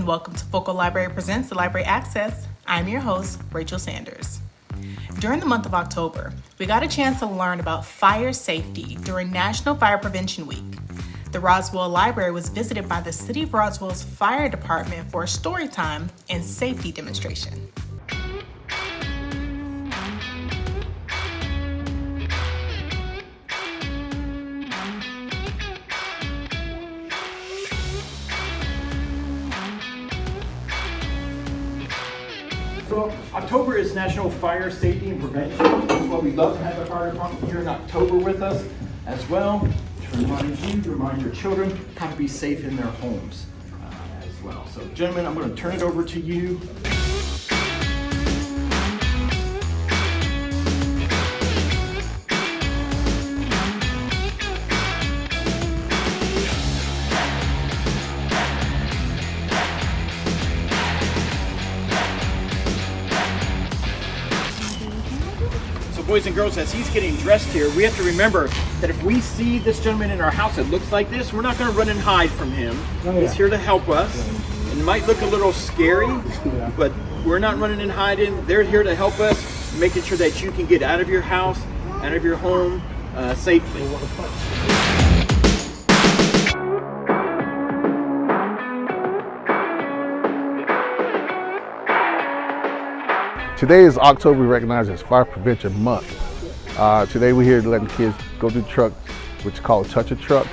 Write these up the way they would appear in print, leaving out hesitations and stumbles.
welcome to Focal Library Presents the Library Access. I'm your host, Rachel Sanders. During the month of October, we got a chance to learn about fire safety during National Fire Prevention Week. The Roswell Library was visited by the City of Roswell's fire department for a story time and safety demonstration. So October is National Fire Safety and Prevention. That's why we love to have the fire department here in October with us as well, to remind you, to remind your children how to be safe in their homes as well. So gentlemen, I'm going to turn it over to you. Boys and girls, as he's getting dressed here, we have to remember that if we see this gentleman in our house that looks like this, we're not going to run and hide from him. He's here to help us. It might look a little scary, but we're not running and hiding. They're here to help us, making sure that you can get out of your house, out of your home safely. Today is October, we recognize as Fire Prevention Month. Today we're here to let the kids go through the truck, which is called Touch a Truck.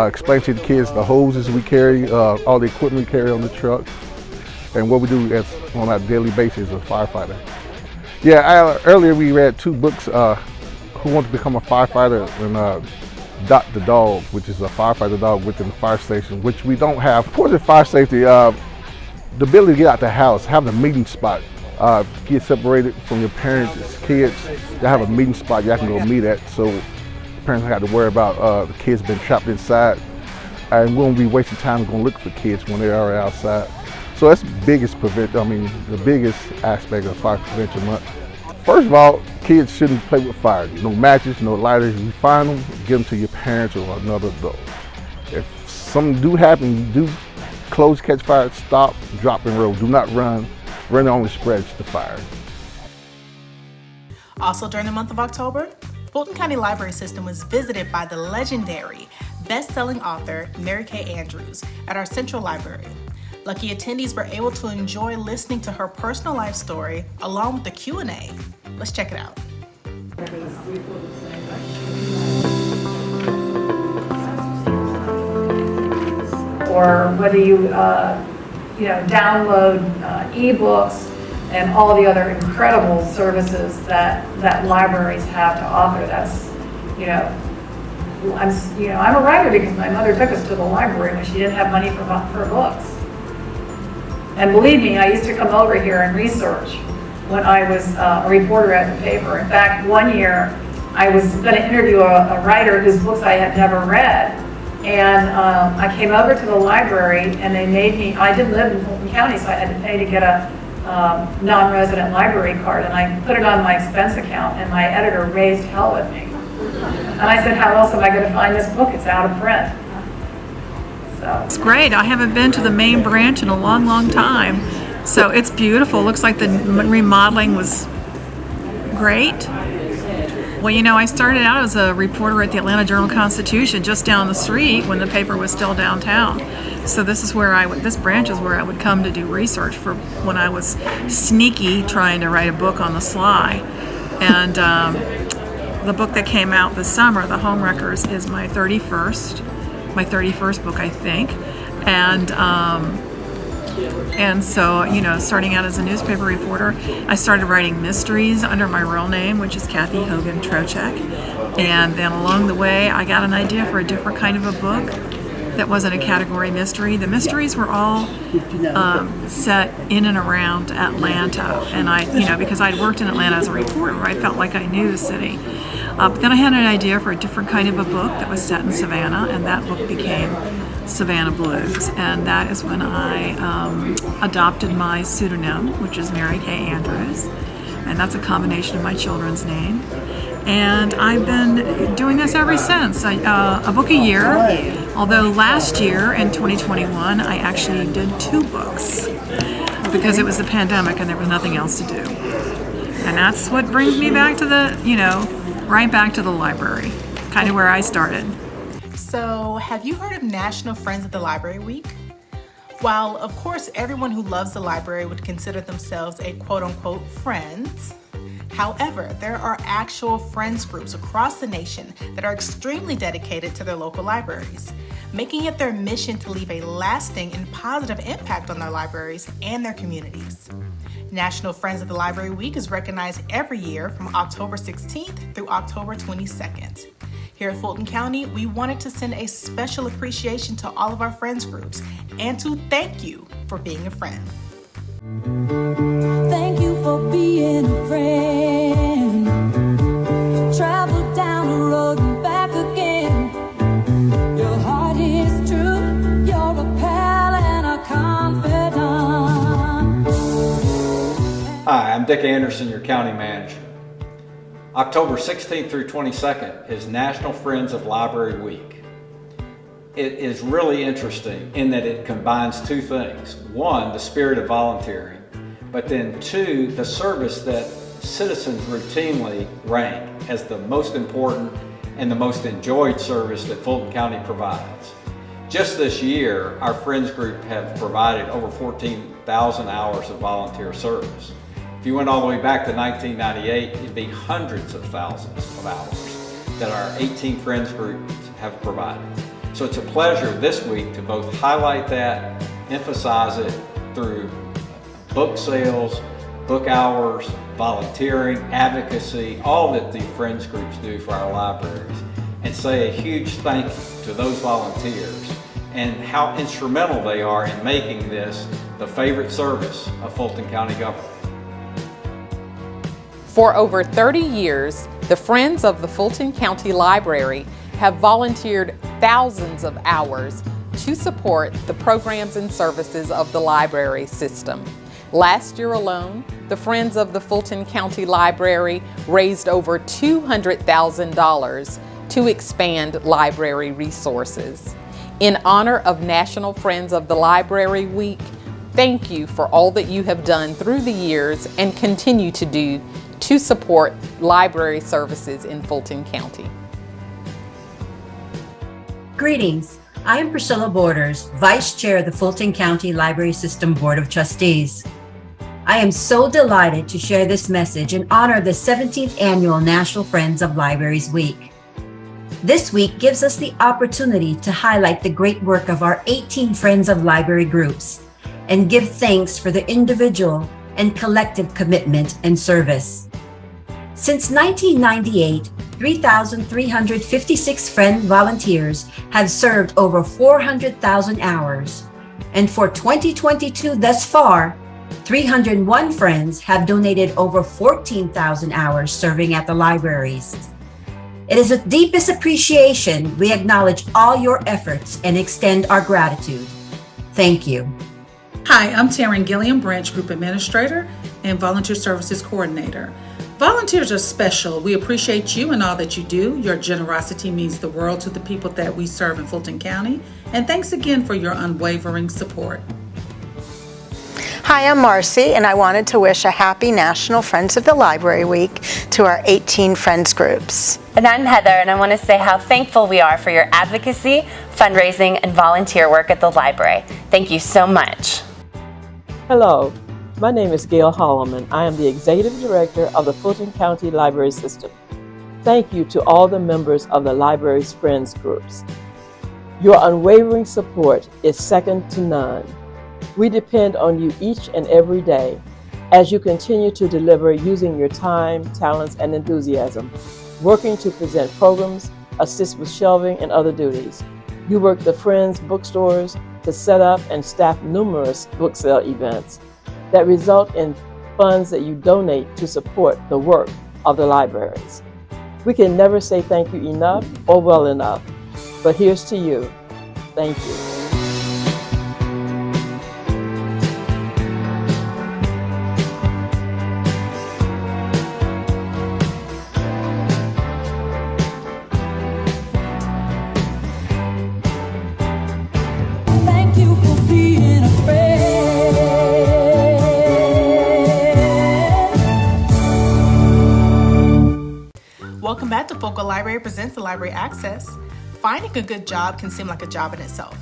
Explain to the kids the hoses we carry, all the equipment we carry on the truck, and what we do on a daily basis as a firefighter. Yeah, earlier we read two books, Who Wants to Become a Firefighter and Dot the Dog, which is a firefighter dog within the fire station, which we don't have. For the fire safety, the ability to get out the house, have a meeting spot. Get separated from your parents as kids. They have a meeting spot you can go meet at, so parents don't have to worry about the kids being trapped inside, and we won't be wasting time going to look for kids when they are outside. So that's the biggest aspect of Fire Prevention Month. First of all, kids shouldn't play with fire. No matches, no lighters. If you find them, give them to your parents or another adult. If something do happen, you do close, catch fire, stop, drop, and roll. Do not run. Running only spreads the fire. Also during the month of October, Fulton County Library System was visited by the legendary best-selling author Mary Kay Andrews at our Central Library. Lucky attendees were able to enjoy listening to her personal life story along with the Q&A. Let's check it out. Or whether you download ebooks and all the other incredible services that libraries have to offer. That's, I'm a writer because my mother took us to the library when she didn't have money for books. And believe me, I used to come over here and research when I was a reporter at the paper. In fact, one year I was going to interview a writer whose books I had never read. And I came over to the library and they made me, I didn't live in Fulton County, so I had to pay to get a non-resident library card, and I put it on my expense account, and my editor raised hell with me. And I said, how else am I going to find this book? It's out of print. So it's great. I haven't been to the main branch in a long, long time. So it's beautiful. Looks like the remodeling was great. Well, I started out as a reporter at the Atlanta Journal-Constitution just down the street when the paper was still downtown. So this branch is where I would come to do research for when I was sneaky trying to write a book on the sly. And the book that came out this summer, The Home Wreckers, is my 31st book, I think. And so, starting out as a newspaper reporter, I started writing mysteries under my real name, which is Kathy Hogan Trocheck. And then along the way, I got an idea for a different kind of a book that wasn't a category mystery. The mysteries were all set in and around Atlanta. And because I'd worked in Atlanta as a reporter, I felt like I knew the city. But then I had an idea for a different kind of a book that was set in Savannah, and that book became Savannah Blues, and that is when I adopted my pseudonym, which is Mary Kay Andrews, and that's a combination of my children's name. And I've been doing this ever since, a book a year. Although last year in 2021, I actually did 2 books because it was the pandemic and there was nothing else to do. And that's what brings me back to right back to the library, kind of where I started. So, have you heard of National Friends of the Library Week? While, of course, everyone who loves the library would consider themselves a quote-unquote friend, however, there are actual friends groups across the nation that are extremely dedicated to their local libraries, making it their mission to leave a lasting and positive impact on their libraries and their communities. National Friends of the Library Week is recognized every year from October 16th through October 22nd. Here at Fulton County, we wanted to send a special appreciation to all of our friends groups and to thank you for being a friend. Thank you for being a friend. Travel down the road and back again. Your heart is true. You're a pal and a confidant. Hi, I'm Dick Anderson, your county manager. October 16th through 22nd is National Friends of Library Week. It is really interesting in that it combines 2 things. 1, the spirit of volunteering, but then 2, the service that citizens routinely rank as the most important and the most enjoyed service that Fulton County provides. Just this year, our Friends Group have provided over 14,000 hours of volunteer service. If you went all the way back to 1998, it'd be hundreds of thousands of hours that our 18 Friends Groups have provided. So it's a pleasure this week to both highlight that, emphasize it through book sales, book hours, volunteering, advocacy, all that the Friends Groups do for our libraries, and say a huge thank you to those volunteers and how instrumental they are in making this the favorite service of Fulton County government. For over 30 years, the Friends of the Fulton County Library have volunteered thousands of hours to support the programs and services of the library system. Last year alone, the Friends of the Fulton County Library raised over $200,000 to expand library resources. In honor of National Friends of the Library Week, thank you for all that you have done through the years and continue to do to support library services in Fulton County. Greetings. I am Priscilla Borders, Vice Chair of the Fulton County Library System Board of Trustees. I am so delighted to share this message in honor of the 17th Annual National Friends of Libraries Week. This week gives us the opportunity to highlight the great work of our 18 Friends of Library groups and give thanks for their individual and collective commitment and service. Since 1998, 3,356 Friend volunteers have served over 400,000 hours. And for 2022 thus far, 301 Friends have donated over 14,000 hours serving at the libraries. It is with deepest appreciation we acknowledge all your efforts and extend our gratitude. Thank you. Hi, I'm Taryn Gilliam, Branch Group Administrator and Volunteer Services Coordinator. Volunteers are special. We appreciate you and all that you do. Your generosity means the world to the people that we serve in Fulton County. And thanks again for your unwavering support. Hi, I'm Marcy, and I wanted to wish a happy National Friends of the Library Week to our 18 Friends groups. And I'm Heather, and I want to say how thankful we are for your advocacy, fundraising, and volunteer work at the library. Thank you so much. Hello, my name is Gail Holloman. I am the Executive Director of the Fulton County Library System. Thank you to all the members of the library's Friends groups. Your unwavering support is second to none. We depend on you each and every day as you continue to deliver using your time, talents, and enthusiasm, working to present programs, assist with shelving and other duties. You work the Friends bookstores to set up and staff numerous book sale events that result in funds that you donate to support the work of the libraries. We can never say thank you enough or well enough, but here's to you. Thank you. Welcome back to Focal Library Presents the Library Access. Finding a good job can seem like a job in itself,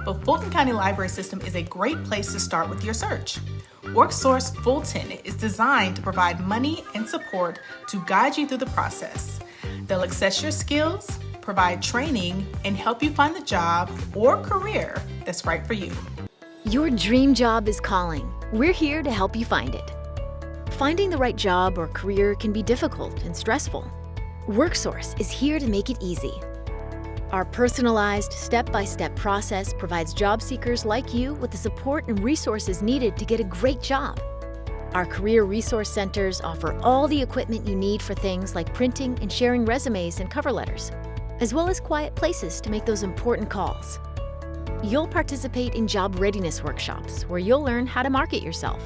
but Fulton County Library System is a great place to start with your search. WorkSource Fulton is designed to provide money and support to guide you through the process. They'll assess your skills, provide training, and help you find the job or career that's right for you. Your dream job is calling. We're here to help you find it. Finding the right job or career can be difficult and stressful. WorkSource is here to make it easy. Our personalized, step-by-step process provides job seekers like you with the support and resources needed to get a great job. Our Career Resource Centers offer all the equipment you need for things like printing and sharing resumes and cover letters, as well as quiet places to make those important calls. You'll participate in job readiness workshops where you'll learn how to market yourself.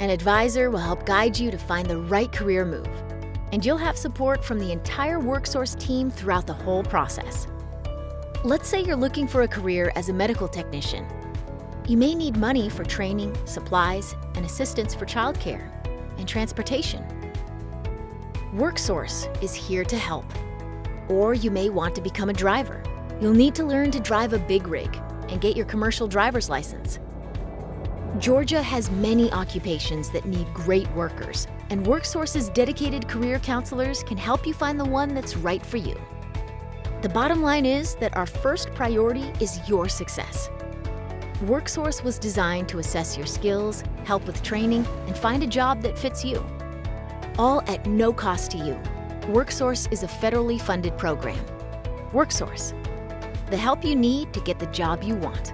An advisor will help guide you to find the right career move, and you'll have support from the entire WorkSource team throughout the whole process. Let's say you're looking for a career as a medical technician. You may need money for training, supplies, and assistance for childcare and transportation. WorkSource is here to help. Or you may want to become a driver. You'll need to learn to drive a big rig and get your commercial driver's license. Georgia has many occupations that need great workers, and WorkSource's dedicated career counselors can help you find the one that's right for you. The bottom line is that our first priority is your success. WorkSource was designed to assess your skills, help with training, and find a job that fits you. All at no cost to you. WorkSource is a federally funded program. WorkSource, the help you need to get the job you want.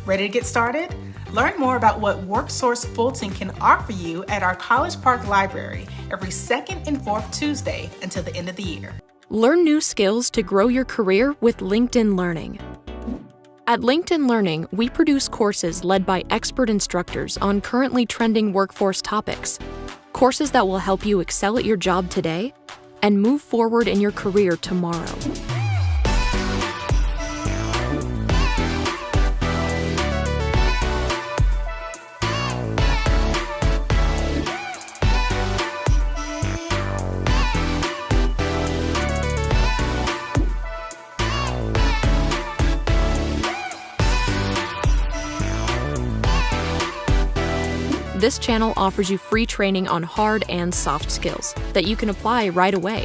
Ready to get started? Learn more about what WorkSource Fulton can offer you at our College Park Library every second and fourth Tuesday until the end of the year. Learn new skills to grow your career with LinkedIn Learning. At LinkedIn Learning, we produce courses led by expert instructors on currently trending workforce topics. Courses that will help you excel at your job today and move forward in your career tomorrow. This channel offers you free training on hard and soft skills that you can apply right away.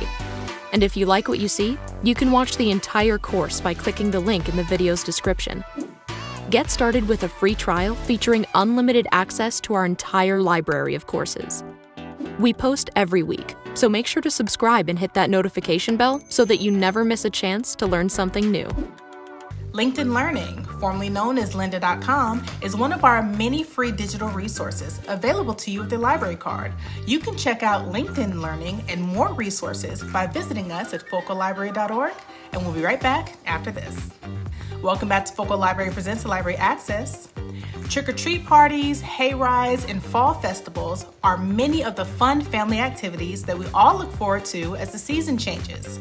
And if you like what you see, you can watch the entire course by clicking the link in the video's description. Get started with a free trial featuring unlimited access to our entire library of courses. We post every week, so make sure to subscribe and hit that notification bell so that you never miss a chance to learn something new. LinkedIn Learning, formerly known as lynda.com, is one of our many free digital resources available to you with a library card. You can check out LinkedIn Learning and more resources by visiting us at focallibrary.org, and we'll be right back after this. Welcome back to Focal Library Presents the Library Access. Trick-or-treat parties, hay rides, and fall festivals are many of the fun family activities that we all look forward to as the season changes.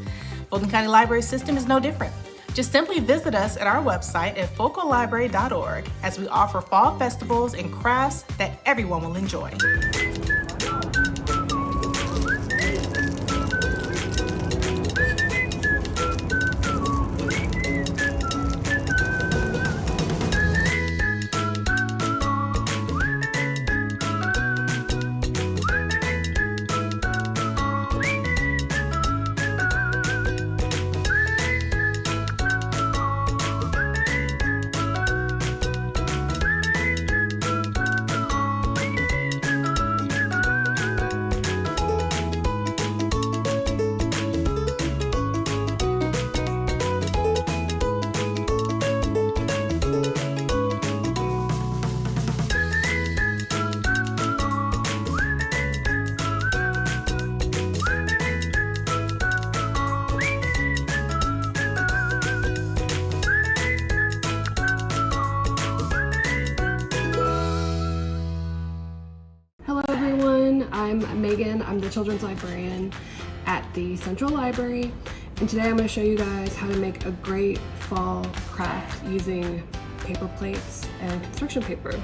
Fulton County Library System is no different. Just simply visit us at our website at focallibrary.org as we offer fall festivals and crafts that everyone will enjoy. I'm Megan. I'm the children's librarian at the Central Library, and today I'm going to show you guys how to make a great fall craft using paper plates and construction paper.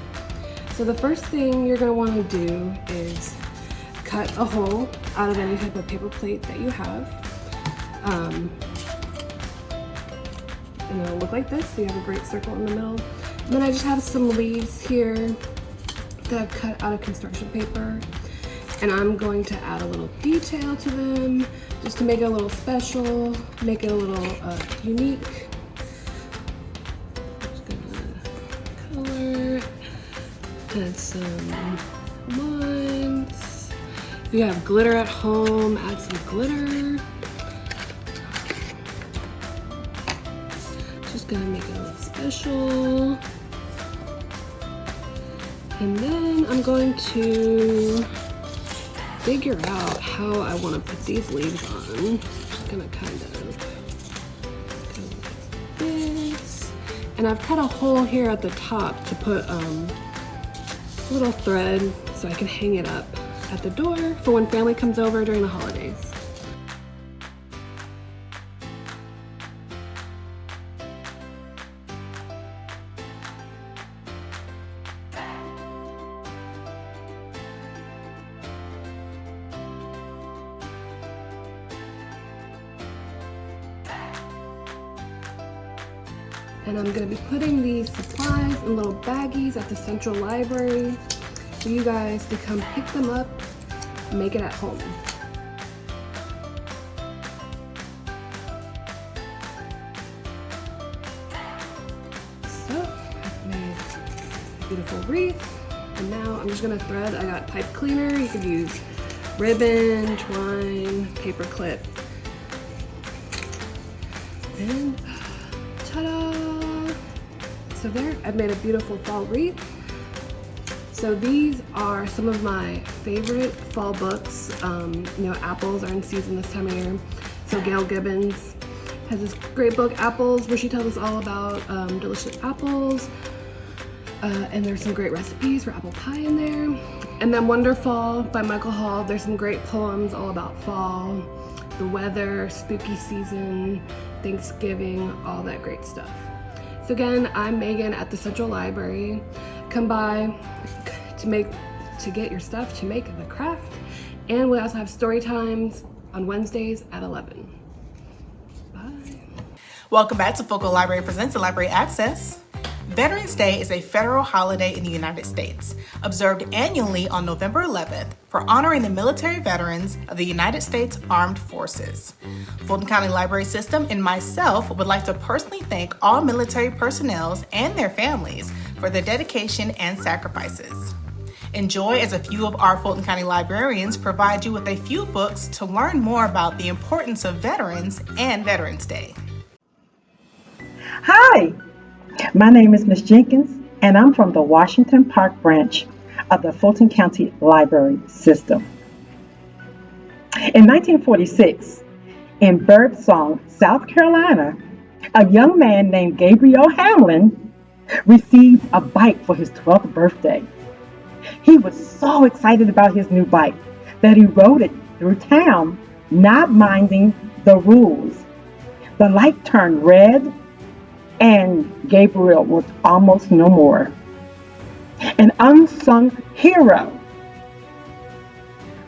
So So the first thing you're going to want to do is cut a hole out of any type of paper plate that you have. And it'll look like this, so you have a great circle in the middle. And then I just have some leaves here that I've cut out of construction paper. And I'm going to add a little detail to them, just to make it a little special, make it a little unique. Just gonna color, add some lines. If you have glitter at home, add some glitter. Just gonna make it a little special. And then I'm going to figure out how I want to put these leaves on. Just gonna kind of like this. And I've cut a hole here at the top to put a little thread so I can hang it up at the door for when family comes over during the holidays. And I'm going to be putting these supplies in little baggies at the Central Library for you guys to come pick them up and make it at home. So I've made a beautiful wreath, and now I'm just going to thread. I got pipe cleaner. You could use ribbon, twine, paper clip, and ta-da! So there, I've made a beautiful fall wreath. So these are some of my favorite fall books. You know, apples are in season this time of year. So Gail Gibbons has this great book, Apples, where she tells us all about delicious apples. And there's some great recipes for apple pie in there. And then Wonderfall by Michael Hall. There's some great poems all about fall, the weather, spooky season, Thanksgiving, all that great stuff. So again, I'm Megan at the Central Library. Come by to get your stuff to make the craft. And we also have story times on Wednesdays at 11. Bye. Welcome back to Focal Library Presents the Library Access. Veterans Day is a federal holiday in the United States, observed annually on November 11th for honoring the military veterans of the United States Armed Forces. Fulton County Library System and myself would like to personally thank all military personnel and their families for their dedication and sacrifices. Enjoy as a few of our Fulton County librarians provide you with a few books to learn more about the importance of veterans and Veterans Day. Hi, my name is Ms. Jenkins, and I'm from the Washington Park branch of the Fulton County Library System. In 1946, in Birdsong, South Carolina, a young man named Gabriel Hamlin received a bike for his 12th birthday. He was so excited about his new bike that he rode it through town, not minding the rules. The light turned red, and Gabriel was almost no more. An unsung hero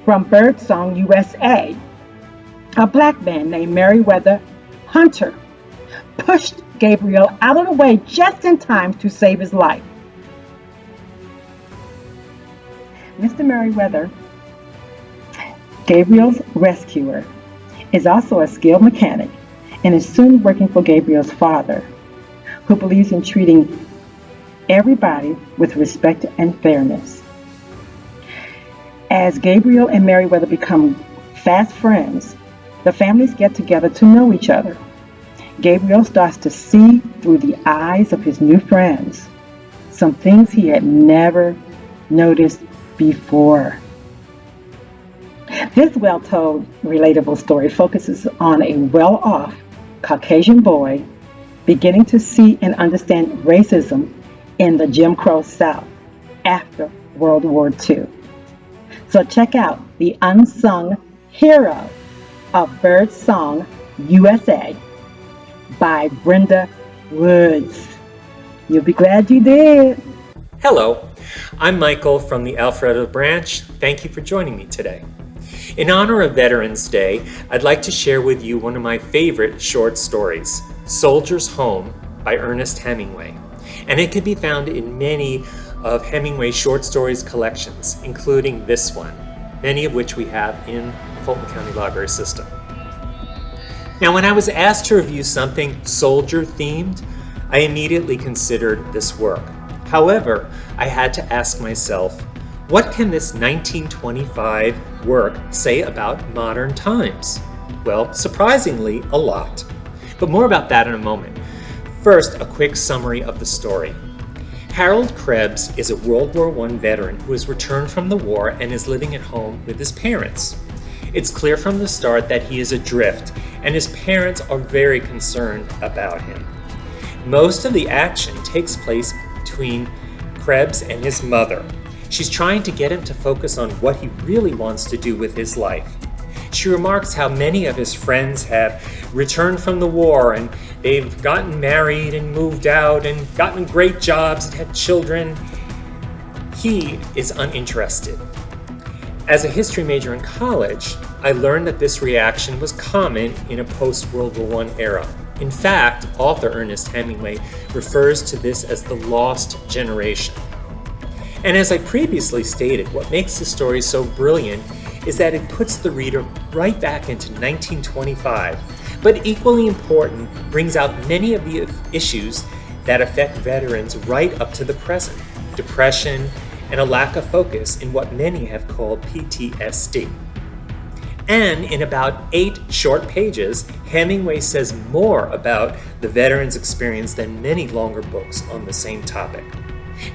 from Birdsong, USA, a black man named Meriwether Hunter, pushed Gabriel out of the way just in time to save his life. Mr. Meriwether, Gabriel's rescuer, is also a skilled mechanic and is soon working for Gabriel's father, who believes in treating everybody with respect and fairness. As Gabriel and Meriwether become fast friends, the families get together to know each other. Gabriel starts to see through the eyes of his new friends some things he had never noticed before. This well-told, relatable story focuses on a well-off Caucasian boy beginning to see and understand racism in the Jim Crow South after World War II. So check out The Unsung Hero of Birdsong, USA by Brenda Woods. You'll be glad you did. Hello, I'm Michael from the Alpharetta branch. Thank you for joining me today. In honor of Veterans Day, I'd like to share with you one of my favorite short stories, Soldier's Home by Ernest Hemingway. And it can be found in many of Hemingway's short stories collections, including this one, many of which we have in the Fulton County Library System. Now, when I was asked to review something soldier-themed, I immediately considered this work. However, I had to ask myself, what can this 1925 work say about modern times? Well, surprisingly, a lot. But more about that in a moment. First, a quick summary of the story. Harold Krebs is a World War I veteran who has returned from the war and is living at home with his parents. It's clear from the start that he is adrift, and his parents are very concerned about him. Most of the action takes place between Krebs and his mother. She's trying to get him to focus on what he really wants to do with his life. She remarks how many of his friends have returned from the war and they've gotten married and moved out and gotten great jobs and had children. He is uninterested. As a history major in college, I learned that this reaction was common in a post-World War I era. In fact, author Ernest Hemingway refers to this as the lost generation. And as I previously stated, what makes the story so brilliant is that it puts the reader right back into 1925, but equally important, brings out many of the issues that affect veterans right up to the present: depression and a lack of focus in what many have called PTSD. And in about 8 short pages, Hemingway says more about the veteran's experience than many longer books on the same topic.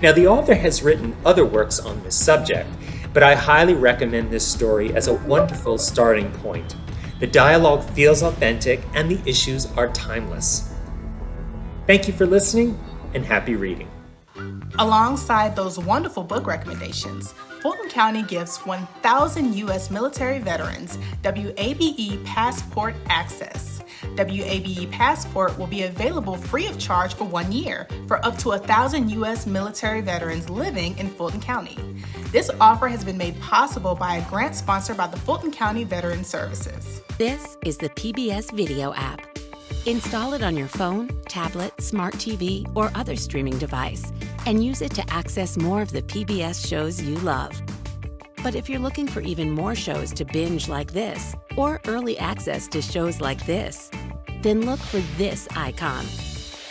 Now, the author has written other works on this subject, but I highly recommend this story as a wonderful starting point. The dialogue feels authentic and the issues are timeless. Thank you for listening and happy reading. Alongside those wonderful book recommendations, Fulton County gives 1,000 U.S. military veterans WABE Passport access. WABE Passport will be available free of charge for 1 year for up to 1,000 U.S. military veterans living in Fulton County. This offer has been made possible by a grant sponsored by the Fulton County Veteran Services. This is the PBS Video app. Install it on your phone, tablet, smart TV, or other streaming device, and use it to access more of the PBS shows you love. But if you're looking for even more shows to binge like this, or early access to shows like this, then look for this icon.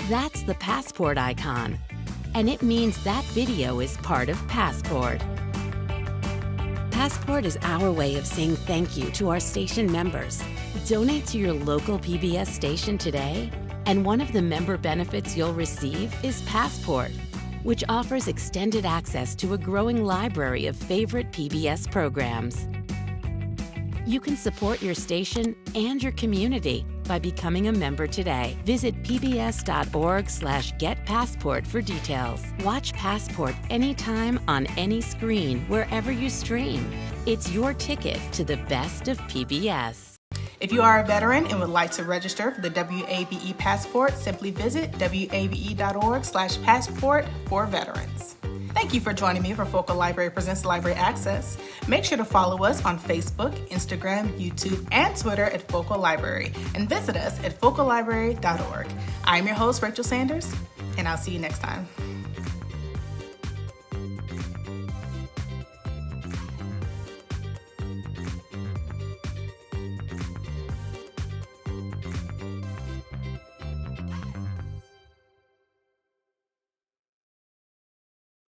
That's the Passport icon, and it means that video is part of Passport. Passport is our way of saying thank you to our station members. Donate to your local PBS station today, and one of the member benefits you'll receive is Passport, which offers extended access to a growing library of favorite PBS programs. You can support your station and your community by becoming a member today. Visit pbs.org/getpassport for details. Watch Passport anytime on any screen, wherever you stream. It's your ticket to the best of PBS. If you are a veteran and would like to register for the WABE Passport, simply visit wabe.org/passport for veterans. Thank you for joining me for Focal Library Presents Library Access. Make sure to follow us on Facebook, Instagram, YouTube, and Twitter at Focal Library, and visit us at focallibrary.org. I'm your host, Rachel Sanders, and I'll see you next time.